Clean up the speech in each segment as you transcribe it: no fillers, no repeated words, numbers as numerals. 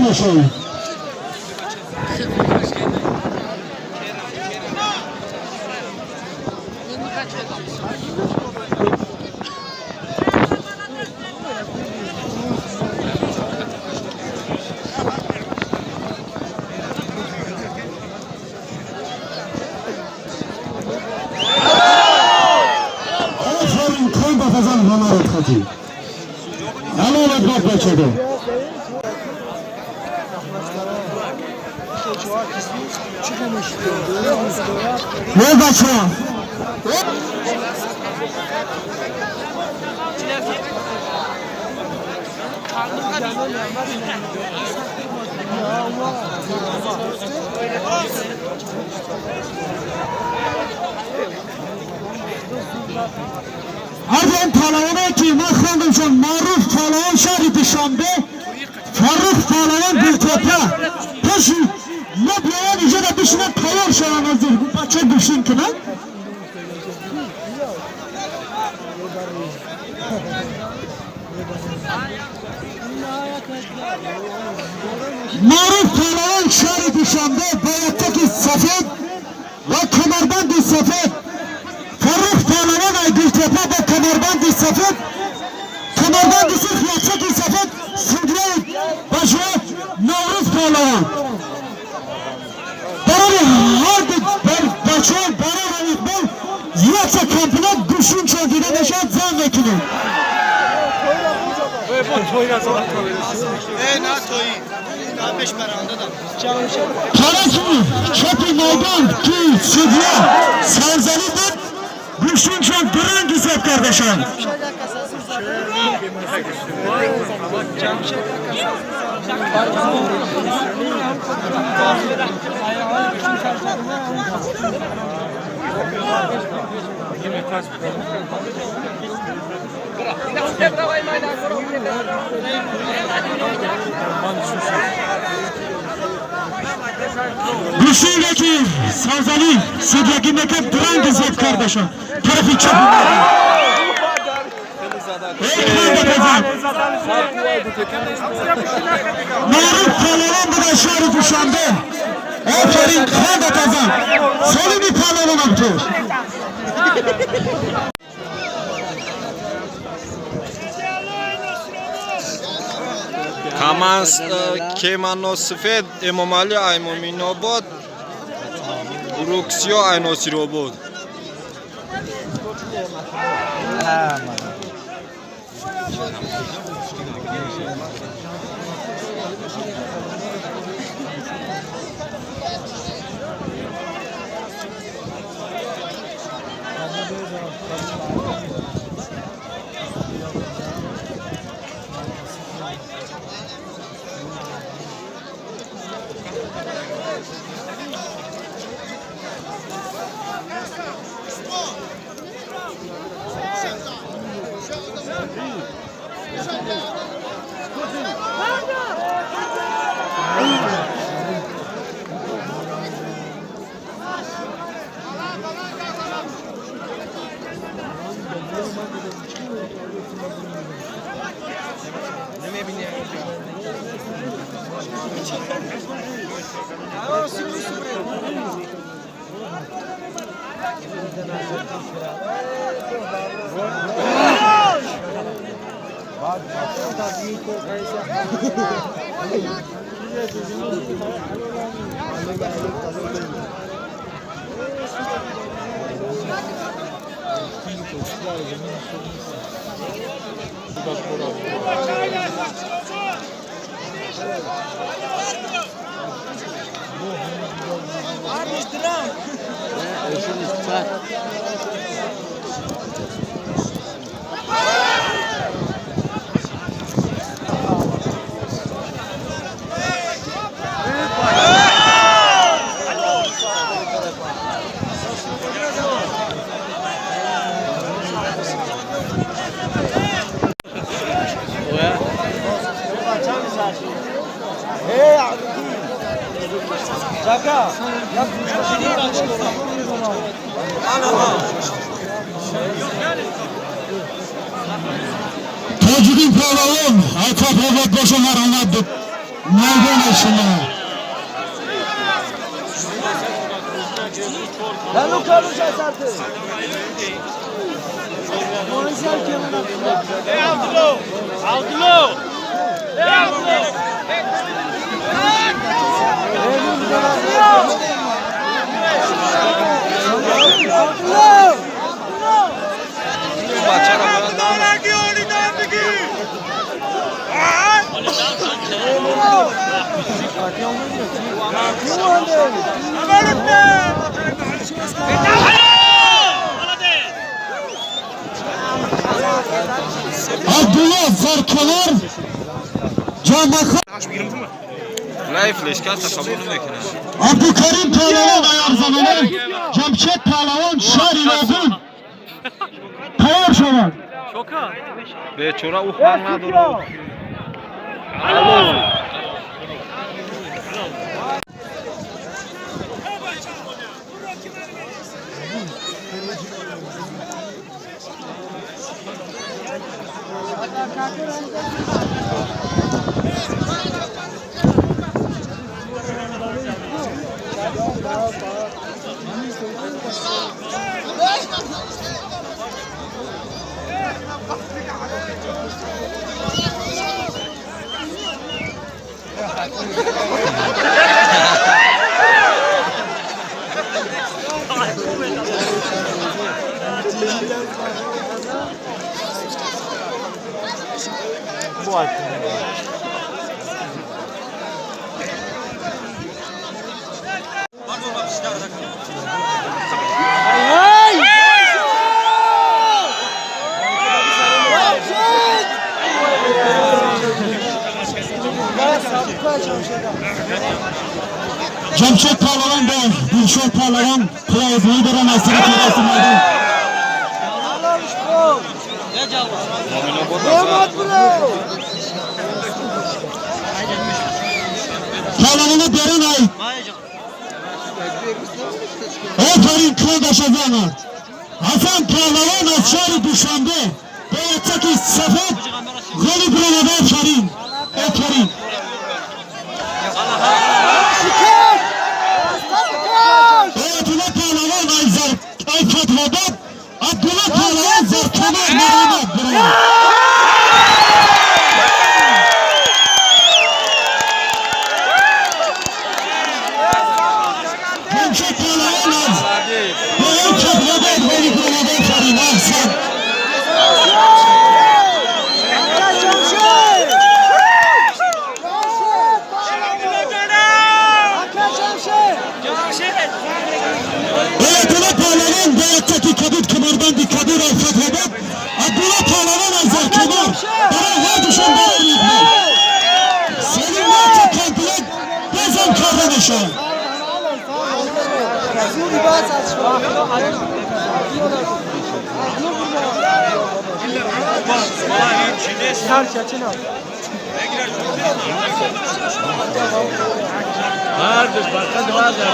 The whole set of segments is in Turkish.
yaşayın. Aferin kan bakacağım hamaret katı. Helal etmek beçedi. Ne kaçıyor? Hadi Palavana ki makrandım şu Maruf Palavan Şarifi Şam'da Faruk Palavan bir topa Taşı Mablayan iyice de dışına tayar şalanazdır bu paça düşün ki lan Maruf Palavan Şarifi Şam'da bayattaki safet ve kemerden bir safet Faruk Palavan ay bir topa ve kemerden bir safet kemerden bir safet bir safet Sıdreyt Başvet Navruz Palavan Hadi Başvet Baran İkbal Ziyatça kampına düşün çöldüğüne neşat zan vekili Karasını Çöpü Meydan ki Sıdya Serzeli'dir düşün çöldüğüne güzel kardeşim Düşüydeki Serzeli Sıdya'ki mekep duran güzel kardeşim trafik çöpü Maruf Palavan bu da Şarif Uşan'da Aferin kan da kazan Solu bir Palavan yaptı Kamans Kemano Sfed Emomali Aymominobod Uruksio Aynosirobod Tacıdın Palavan, Ayta Palavan Boşanlar anlattı. Meydan eşine. Ben o karışa sartı. Altılo. Abdullah Zarkalar Canbakar Life leşkat kabul mekanı. Abdülkerim Pehlevan ayar zamanı Cemşet Pehlevan Şari Nazım Tayar Şovan Ve çora uhman naduru. Cemşet Pehlevan Bey, Dilşat Pehlevan Prize Leader Anasını Keresi'nden Pehlevan'a Deren Ay Aferin Kırdaşazana Hasan Pehlevan Aşari Düşan'da Beyattaki Sefet Gani Brunada Aferin Aferin Abdullah Pehlevan Ay Fatma'dan Abdullah Pehlevan Zarkalar Mehmet Brunada Cemşet Pehlevan Beyan Fatma'dan Gani Brunada Aferin Ahsen Abdullah Pehlevan Beyattaki Kadir Kımar'dan Kadir Ay Fatma'dan Abdullah Pehlevan Ay Zarkalar Bana her düşen bana yıkma Senin artık komple Bezem kardeşe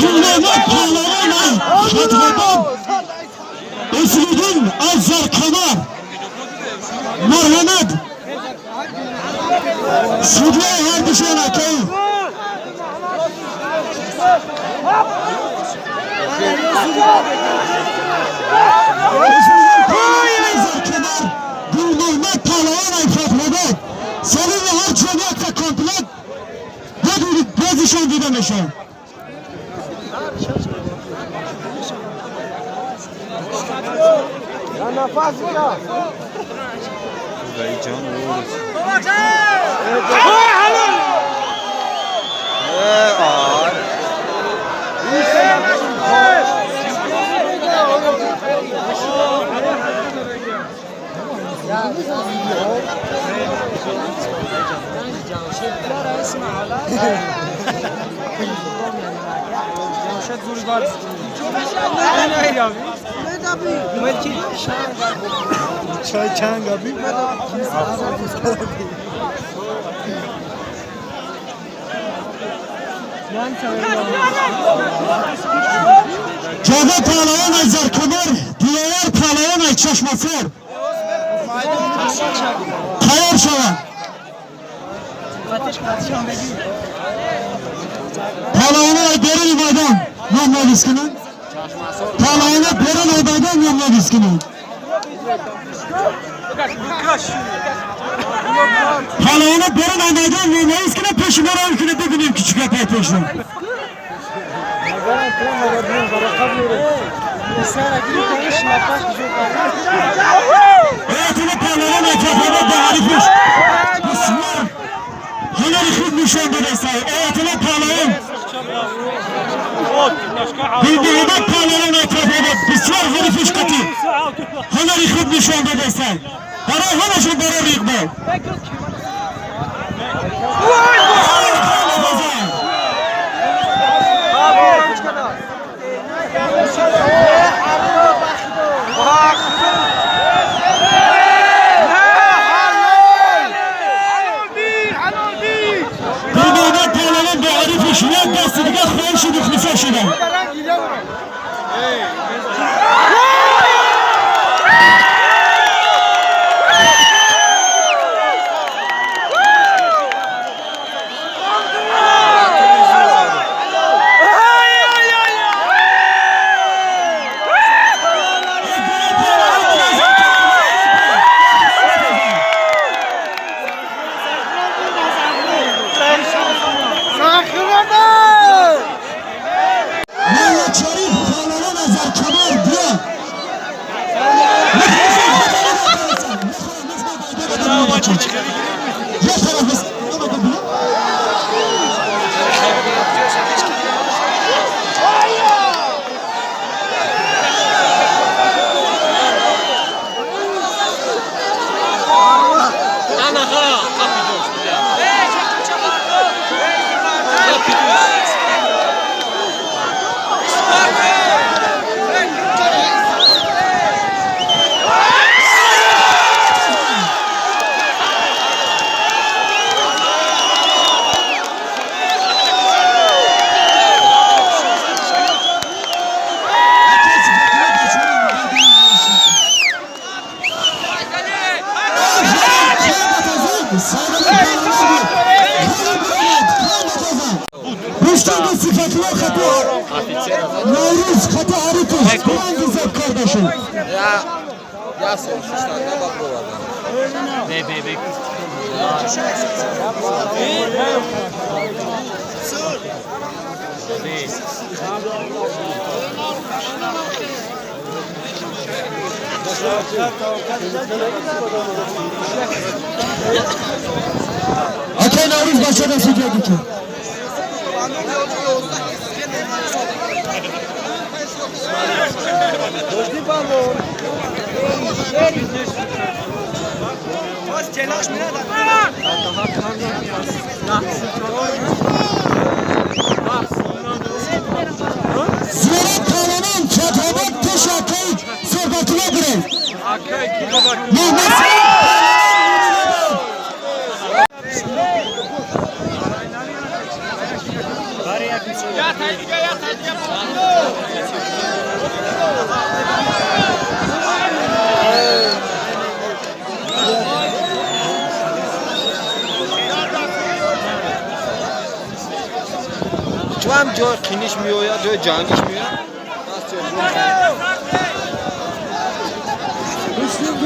Cümlemek Pehlevan Ay Fatma'dan Esrudin Ay Zarkalar Merhamet Südye her düşen akayı Gülmehmet Pehlevan Ay Fatma'dan Senin ve her cemiyette komplet Bez işen gidemeşen Çay çang abi. Cevdet Pehlevan Ay Zarkalar, Diyalar Pehlevan Ay Çeşmesar. Tayar Şavan. Talayına Beril Meydan Yomla Viskinin. Talayına Beril Meydan Yomla Viskinin. Talayına Beril Meydan Yomla Viskinin peşine rayıkını bir günüm küçük yapıya peşine. Hayatını parlayan etrafında bağırıpmış. Bismillah. Haner ikutmuş onda da say. Hayatını parlayan. Bildiğinde parlayan etrafında. Bismillah harifiş katı. Haner ikutmuş onda da say. Para hanaşın bara rikme. Bildiğinde parlayan bağırıpmış. Ne dastırga khoşu dikmişe şuna. Mehmet Şerif Kanal'a nazar kemer diye. Ya tarafız. Müşteride sıfatlı katı. Navruz katı Aritus. Kur'an güzel kardeşim. Ya sormuşlar ne bak bu adam. Bebek. Hakan Navruz başa nasıl geldi ki? Ziyaret Kanal'ın Ketabat Teşakayt Sorbatına girer. Mehmet Şu an joy kinişmiyor ya, joy can içmiyor. Nasıl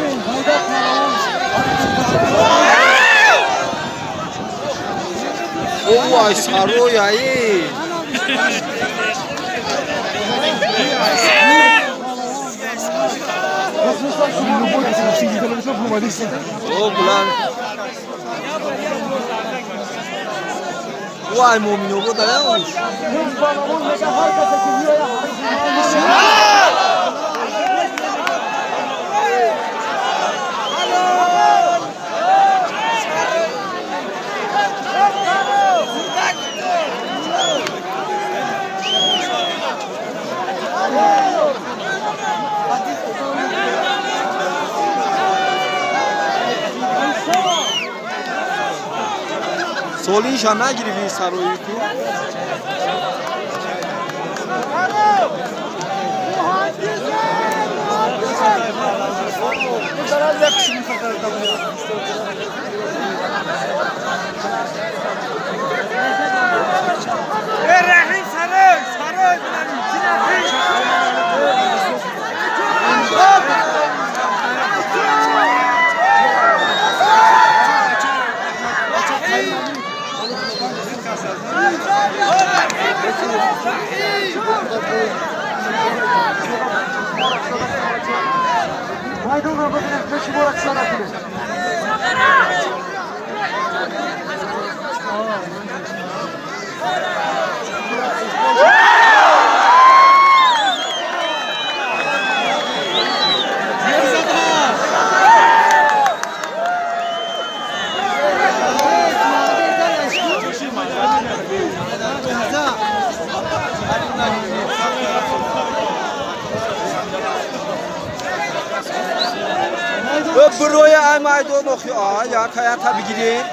o ay sarı o ya iyi. O bulan. Vay mu'min o da ya olmuş. Solinja nagrivi saroiku. Aydın Robot'un peşi olarak sanatını. Buraya aymaydı o bakıyor. Ya kaya tabi gireyim.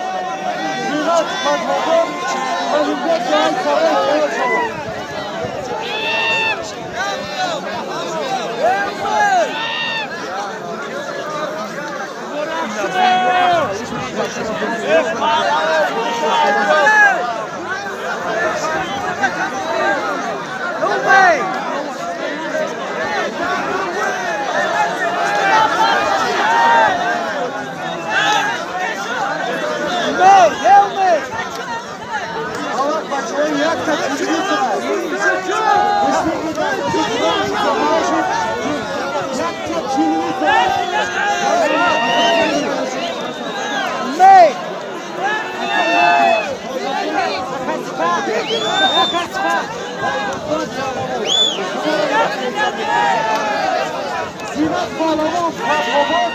Sinan Bağlamaz, Kapabaz,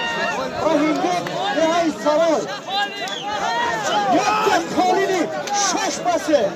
Rahim'de Nehai Saray. Yapacak halini şaşması.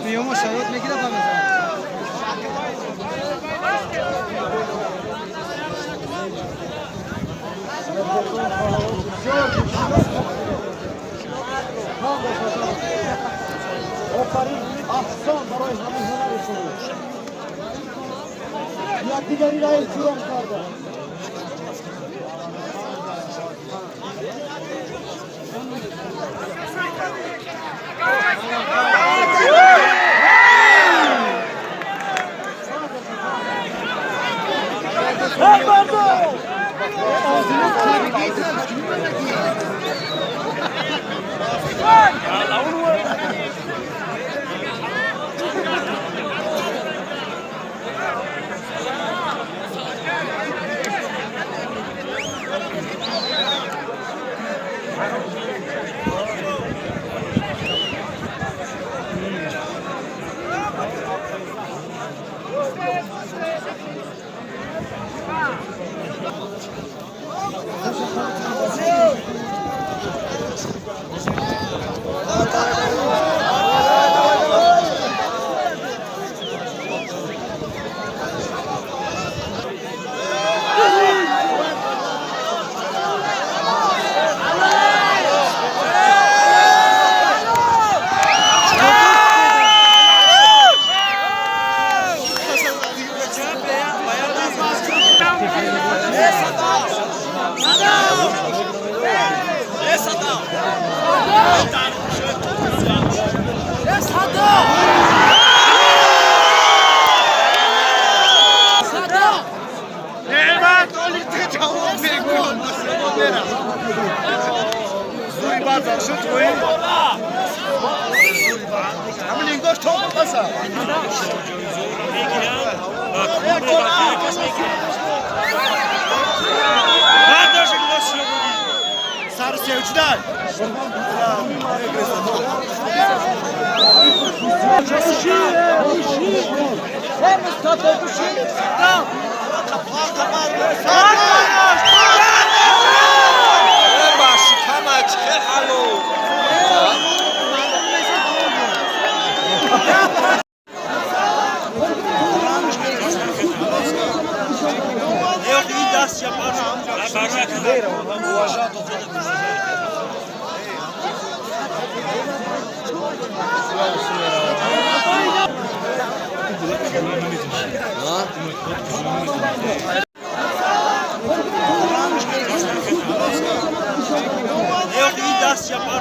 Vediamo se non mi chiede da دیگری رای جورم کرده Sarı sevciler. Yok iyi ders yapar. Yok iyi ders yapar.